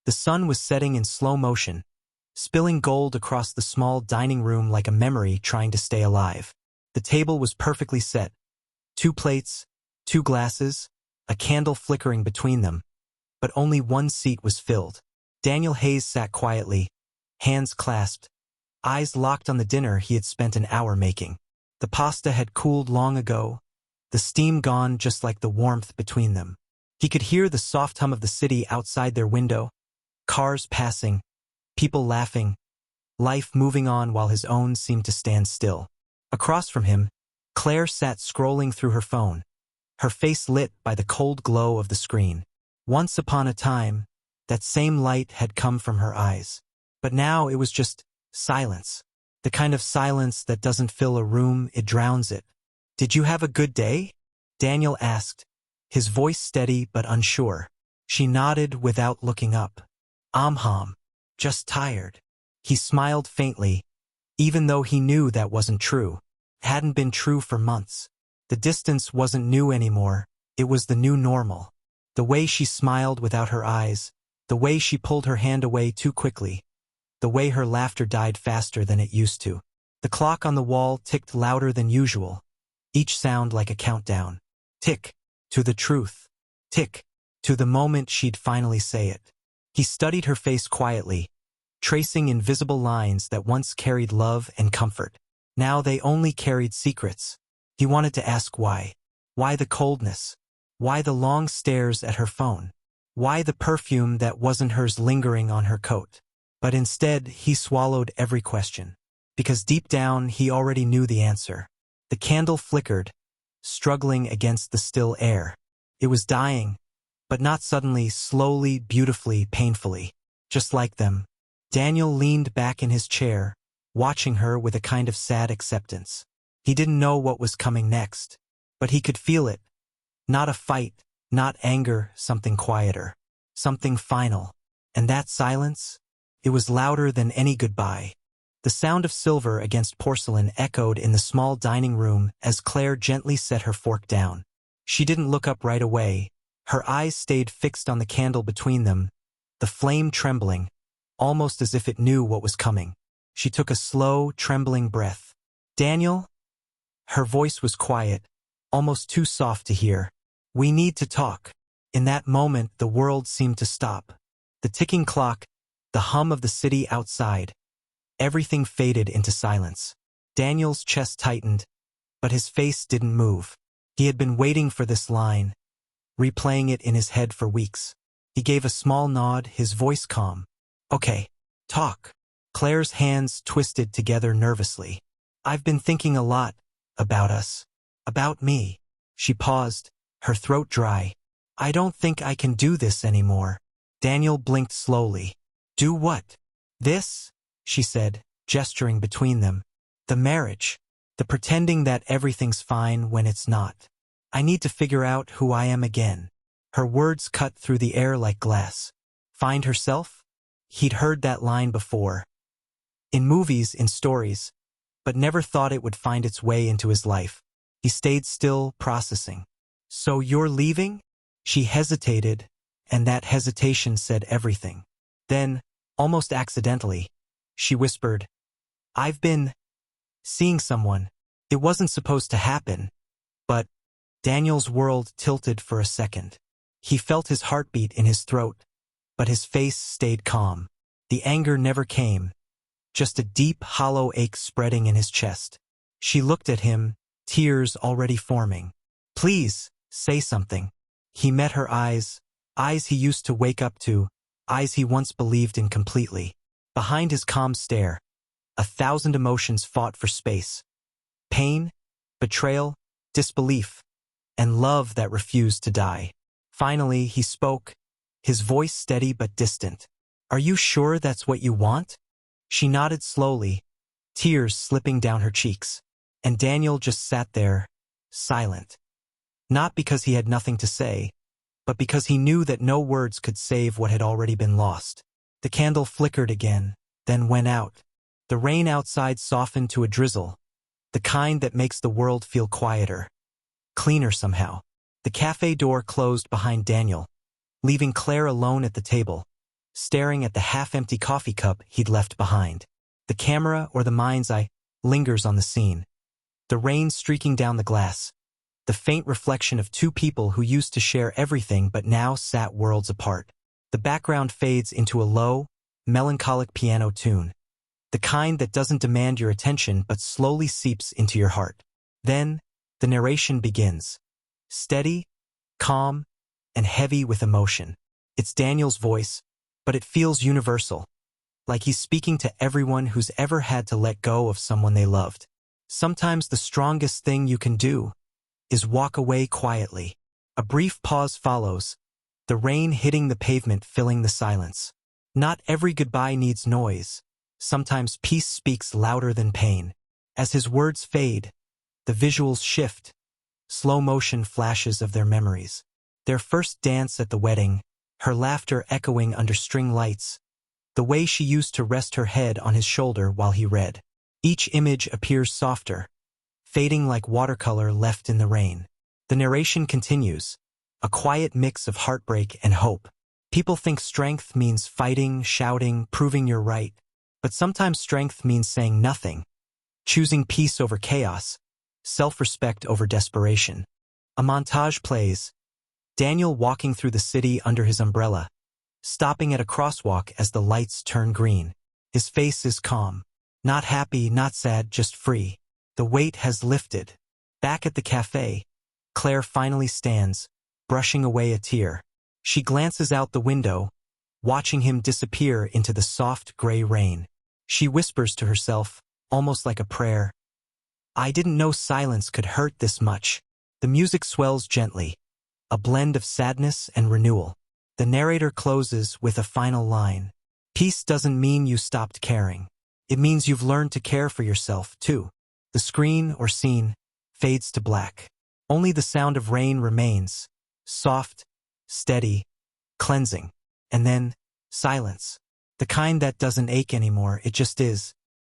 The sun was setting in slow motion, spilling gold across the small dining room like a memory trying to stay alive. The table was perfectly set. 2 plates, 2 glasses, a candle flickering between them, but only one seat was filled. Daniel Hayes sat quietly, hands clasped, eyes locked on the dinner he had spent an hour making. The pasta had cooled long ago, the steam gone just like the warmth between them. He could hear the soft hum of the city outside their window, cars passing, people laughing, life moving on while his own seemed to stand still. Across from him, Claire sat scrolling through her phone, her face lit by the cold glow of the screen. Once upon a time, that same light had come from her eyes. But now it was just silence. The kind of silence that doesn't fill a room, it drowns it. "Did you have a good day?" Daniel asked, his voice steady but unsure. She nodded without looking up. Just tired." He smiled faintly, even though he knew that wasn't true. It hadn't been true for months. The distance wasn't new anymore, it was the new normal. The way she smiled without her eyes, the way she pulled her hand away too quickly, the way her laughter died faster than it used to. The clock on the wall ticked louder than usual, each sound like a countdown. Tick, to the truth. Tick, to the moment she'd finally say it. He studied her face quietly, tracing invisible lines that once carried love and comfort. Now they only carried secrets. He wanted to ask why. Why the coldness? Why the long stares at her phone? Why the perfume that wasn't hers lingering on her coat? But instead, he swallowed every question. Because deep down, he already knew the answer. The candle flickered, struggling against the still air. It was dying, but not suddenly, slowly, beautifully, painfully. Just like them. Daniel leaned back in his chair, watching her with a kind of sad acceptance. He didn't know what was coming next, but he could feel it. Not a fight, not anger, something quieter, something final. And that silence? It was louder than any goodbye. The sound of silver against porcelain echoed in the small dining room as Claire gently set her fork down. She didn't look up right away. Her eyes stayed fixed on the candle between them, the flame trembling, almost as if it knew what was coming. She took a slow, trembling breath. "Daniel?" Her voice was quiet, almost too soft to hear. "We need to talk." In that moment, the world seemed to stop. The ticking clock, the hum of the city outside, everything faded into silence. Daniel's chest tightened, but his face didn't move. He had been waiting for this line, replaying it in his head for weeks. He gave a small nod, his voice calm. "Okay, talk." Claire's hands twisted together nervously. "I've been thinking a lot about us. About me." She paused, her throat dry. "I don't think I can do this anymore." Daniel blinked slowly. "Do what?" "This," she said, gesturing between them. "The marriage. The pretending that everything's fine when it's not. I need to figure out who I am again." Her words cut through the air like glass. Find herself? He'd heard that line before. In movies, in stories, but never thought it would find its way into his life. He stayed still, processing. "So you're leaving?" She hesitated, and that hesitation said everything. Then, almost accidentally, she whispered, "I've been seeing someone. It wasn't supposed to happen, but..." Daniel's world tilted for a second. He felt his heartbeat in his throat, but his face stayed calm. The anger never came, just a deep, hollow ache spreading in his chest. She looked at him, tears already forming. "Please, say something." He met her eyes, eyes he used to wake up to, eyes he once believed in completely. Behind his calm stare, 1,000 emotions fought for space. Pain, betrayal, disbelief, and love that refused to die. Finally, he spoke, his voice steady but distant. "Are you sure that's what you want?" She nodded slowly, tears slipping down her cheeks. And Daniel just sat there, silent. Not because he had nothing to say, but because he knew that no words could save what had already been lost. The candle flickered again, then went out. The rain outside softened to a drizzle, the kind that makes the world feel quieter, cleaner somehow. The cafe door closed behind Daniel, leaving Claire alone at the table, staring at the half-empty coffee cup he'd left behind. The camera, or the mind's eye, lingers on the scene. The rain streaking down the glass. The faint reflection of two people who used to share everything but now sat worlds apart. The background fades into a low, melancholic piano tune. The kind that doesn't demand your attention but slowly seeps into your heart. Then, the narration begins. Steady, calm, and heavy with emotion. It's Daniel's voice, but it feels universal. Like he's speaking to everyone who's ever had to let go of someone they loved. Sometimes the strongest thing you can do is walk away quietly. A brief pause follows, the rain hitting the pavement filling the silence. Not every goodbye needs noise. Sometimes peace speaks louder than pain. As his words fade, the visuals shift. Slow motion flashes of their memories. Their first dance at the wedding, her laughter echoing under string lights. The way she used to rest her head on his shoulder while he read. Each image appears softer, fading like watercolor left in the rain. The narration continues, a quiet mix of heartbreak and hope. People think strength means fighting, shouting, proving you're right. But sometimes strength means saying nothing, choosing peace over chaos, self-respect over desperation. A montage plays, Daniel walking through the city under his umbrella, stopping at a crosswalk as the lights turn green. His face is calm. Not happy, not sad, just free. The weight has lifted. Back at the cafe, Claire finally stands, brushing away a tear. She glances out the window, watching him disappear into the soft gray rain. She whispers to herself, almost like a prayer, I didn't know silence could hurt this much. The music swells gently, a blend of sadness and renewal. The narrator closes with a final line. Peace doesn't mean you stopped caring. It means you've learned to care for yourself, too. The screen or scene fades to black. Only the sound of rain remains, soft, steady, cleansing. And then, silence. The kind that doesn't ache anymore, it just is.